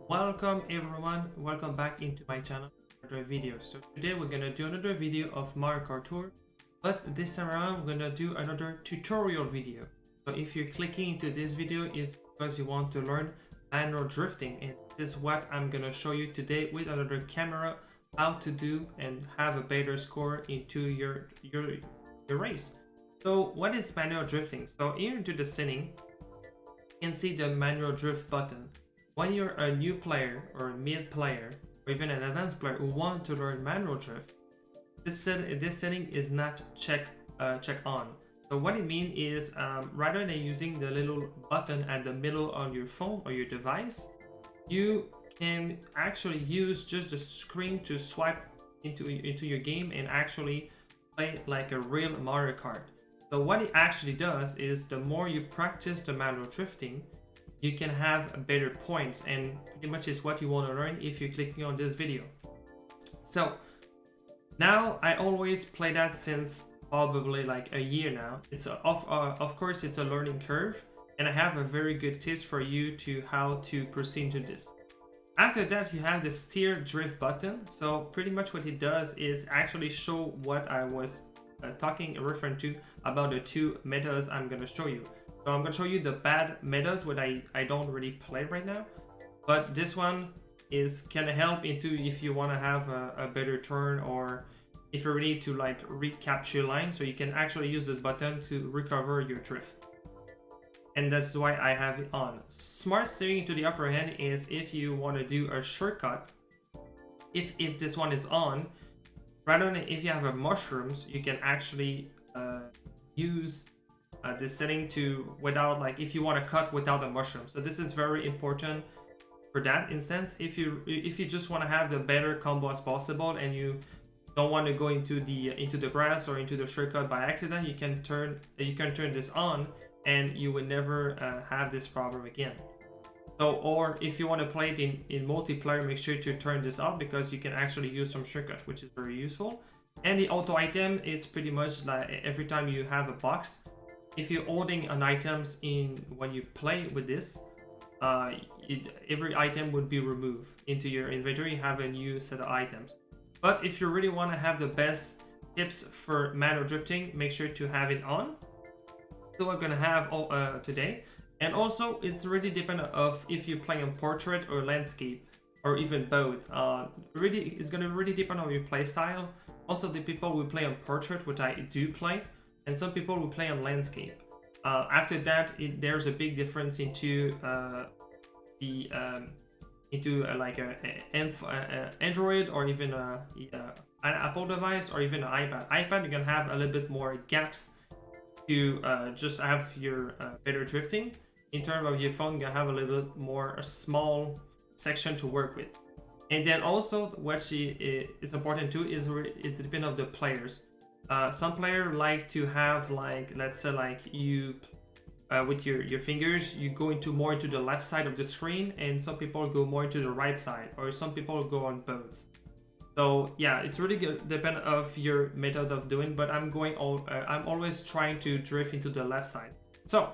Welcome everyone, welcome back into my channel for another video. So today we're gonna do another video of Mario Kart Tour, but this time around we're gonna do another tutorial video. So if you're clicking into this video, it's because you want to learn manual drifting, and this is what I'm gonna show you today with another camera, how to do and have a better score into your race. So what is manual drifting? So here into the setting, you can see the manual drift button. When you're a new player or a mid player or even an advanced player who want to learn manual drift, this setting is not check on. So what it means is rather than using the little button at the middle on your phone or your device, you can actually use just the screen to swipe into your game and actually play like a real Mario Kart. So what it actually does is the more you practice the manual drifting, you can have better points, and pretty much is what you want to learn if you're clicking on this video. So now I always play that since probably like a year now. It's of course it's a learning curve, and I have a very good tips for you to how to proceed to this. After that, you have the steer drift button. So pretty much what it does is actually show what I was referring to about the two methods I'm going to show you. So I'm going to show you the bad methods, what I don't really play right now, but this one can help into if you want to have a better turn, or if you need to like recapture line, so you can actually use this button to recover your drift. And that's why I have it on. Smart steering to the upper hand is if you want to do a shortcut. If this one is on, rather than if you have a mushrooms, you can actually use this setting to without, like, if you want to cut without the mushroom. So this is very important for that instance. If you just want to have the better combo as possible and you don't want to go into the grass or into the shortcut by accident, you can turn this on and you will never have this problem again. So, or if you want to play it in multiplayer, make sure to turn this off because you can actually use some shortcut, which is very useful. And the auto item, it's pretty much like every time you have a box, if you're holding an items when you play with this, every item would be removed into your inventory. You have a new set of items. But if you really want to have the best tips for manual drifting, make sure to have it on. So I'm gonna have all today. And also it's really dependent of if you play on portrait or landscape or even both. It's gonna really depend on your play style. Also, the people who play on portrait, which I do play, and some people who play on landscape. After that, there's a big difference into like a Android or even an Apple device or even an iPad. iPad, you can have a little bit more gaps to just have your better drifting. In terms of your phone, you can have a little bit more a small section to work with. And then also what is important too is it's depend of the players. Some players like to have, like, let's say like you with your fingers, you go more into the left side of the screen, and some people go more into the right side, or some people go on both. So yeah, it's really good, depend of your method of doing, but I'm always trying to drift into the left side. So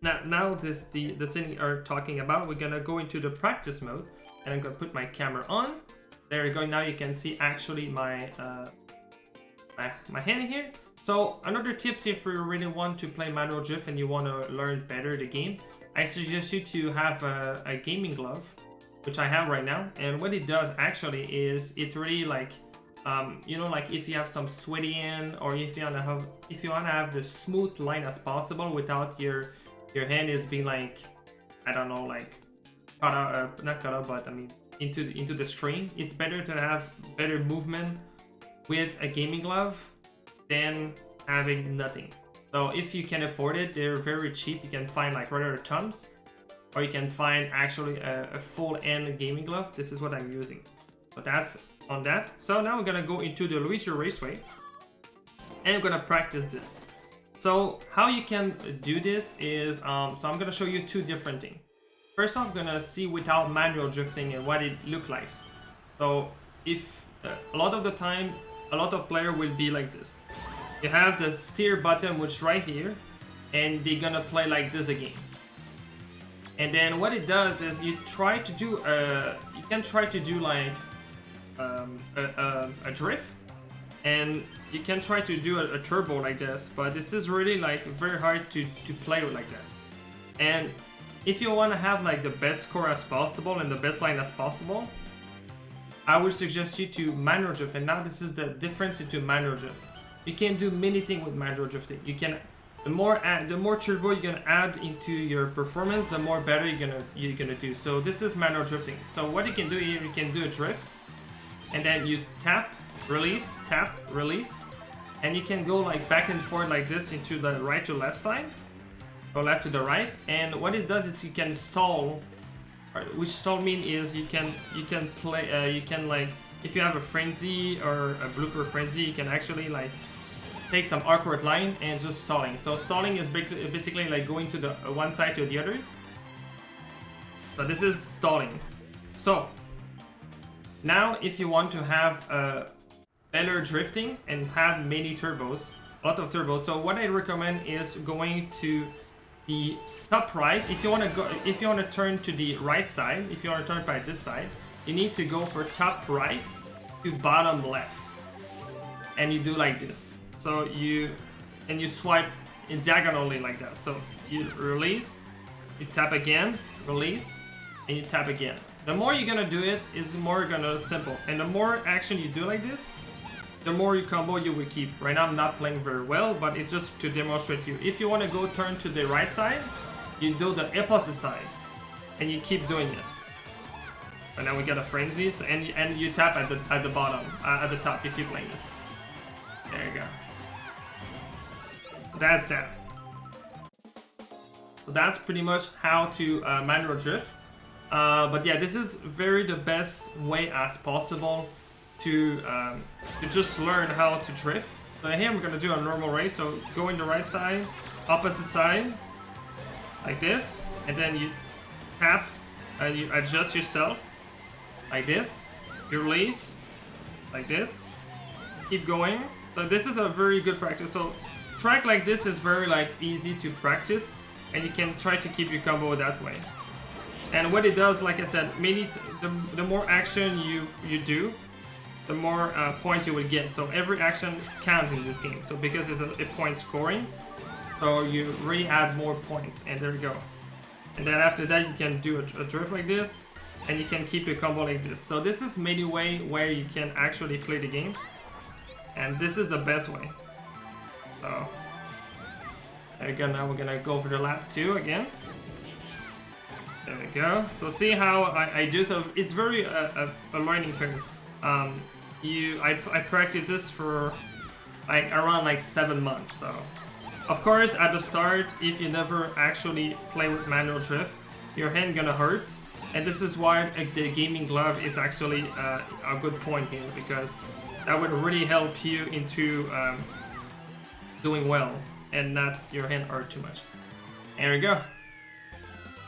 now the thing are talking about, we're gonna go into the practice mode, and I'm gonna put my camera on. There we go. Now you can see actually my my hand here. So another tip, if you really want to play manual drift and you want to learn better the game, I suggest you to have a gaming glove, which I have right now. And what it does actually is it really like you know, like if you have some sweaty hand, or if you want to have the smooth line as possible without your hand is being like, I don't know, like cut out, not cut out, but I mean into the screen, it's better to have better movement with a gaming glove than having nothing. So if you can afford it, they're very cheap. You can find like regular thumbs, or you can find actually a full end gaming glove. This is what I'm using. So that's on that. So now we're gonna go into the Luigi Raceway, and I'm gonna practice this. So how you can do this is, so I'm gonna show you two different things. First off, I'm gonna see without manual drifting and what it looks like. So if a lot of the time, a lot of players will be like this. You have the steer button, which right here, and they're gonna play like this again. And then what it does is you try to do you can try to do like a drift, and you can try to do a turbo like this, but this is really like very hard to play with like that. And if you want to have like the best score as possible and the best line as possible, I would suggest you to manual drift. And now this is the difference into manual drift. You can do many things with manual drifting. You can the more turbo you're gonna add into your performance, the more better you're gonna do. So this is manual drifting. So what you can do here, you can do a drift, and then you tap, release, and you can go like back and forth like this into the right to left side, or left to the right. And what it does is you can stall, which stall mean is you can play you can like, if you have a frenzy or a blooper frenzy, you can actually like take some awkward line and just stalling. So stalling is basically like going to the one side to the others. So this is stalling. So now if you want to have better drifting and have many turbos, a lot of turbos, so what I recommend is going to the top right. If you want to turn to the right side, if you want to turn by this side, you need to go for top right to bottom left, and you do like this. So you swipe in diagonally like that. So you release, you tap again, release, and you tap again. The more you're gonna do it, is more gonna simple. And the more action you do like this, the more you combo you will keep. Right now I'm not playing very well, but it's just to demonstrate you. If you want to go turn to the right side, you do the opposite side, and you keep doing it. And now we get a frenzy, and you tap at the bottom, at the top if you're playing this. There you go. That's that. So that's pretty much how to manual drift. But yeah, this is the best way as possible to just learn how to drift. So here we're gonna do a normal race. So go in the right side, opposite side, like this, and then you tap and you adjust yourself like this. You release like this. Keep going. So this is a very good practice. So track like this is very like easy to practice, and you can try to keep your combo that way. And what it does, like I said, the more action you do, the more points you will get. So every action counts in this game. So because it's a point scoring, so you really add more points. And there you go. And then after that, you can do a drift like this, and you can keep your combo like this. So this is many way where you can actually play the game, and this is the best way. So there you go. Now we're gonna go for the lap 2 again. There we go. So see how I do. So it's very a learning curve. I practiced this for like around like 7 months. So of course at the start, if you never actually play with manual drift, your hand gonna hurt. And this is why the gaming glove is actually a good point here, because that would really help you into doing well and not your hand hurt too much. There we go.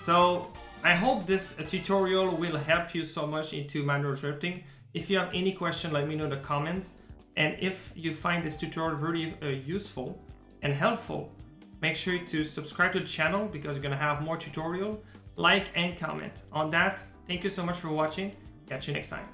So I hope this tutorial will help you so much into manual drifting. If you have any question, let me know in the comments. And if you find this tutorial very useful and helpful, make sure to subscribe to the channel, because you're gonna have more tutorial. Like and comment. On that, thank you so much for watching. Catch you next time.